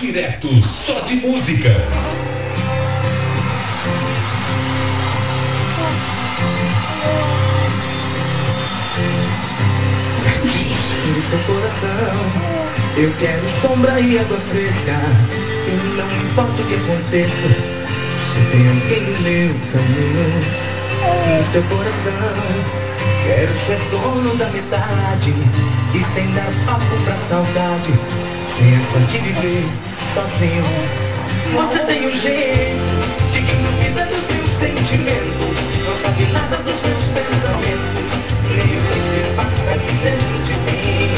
direto, só de música. No seu coração, eu quero sombra e água fresca. E não importa o que aconteça, se tem alguém no meu caminho. No seu coração, quero ser dono da metade e sem dar papo pra saudade. Pensa de viver sozinho. Você tem um jeito de quem duvida dos seus sentimentos, não sabe nada dos seus pensamentos, nem o que se passa dentro de mim.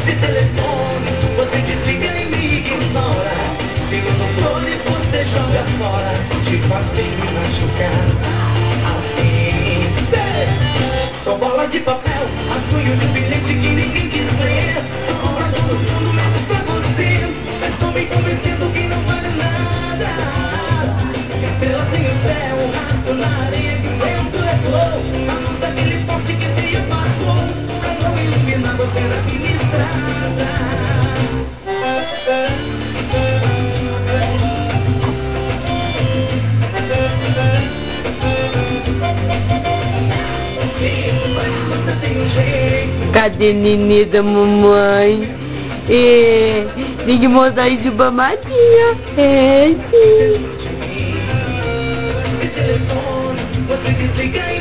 De telefone, você desliga e me ignora. Sigo no fone, você joga fora. Te fazem me machucar assim. Sou bola de papel, assunho de bilhete que ninguém quis ler. Agora todo mundo menos pra você. Estou me convencendo que não vale nada. Estrelas em o céu, rato na areia que o vento levou. A luz daquele poste que se apagou. Pra não iluminar você na minha estrada. Cadê nenê da mamãe? Tem que mostrar isso pra Matinha. Sim. De telefone, você desliga e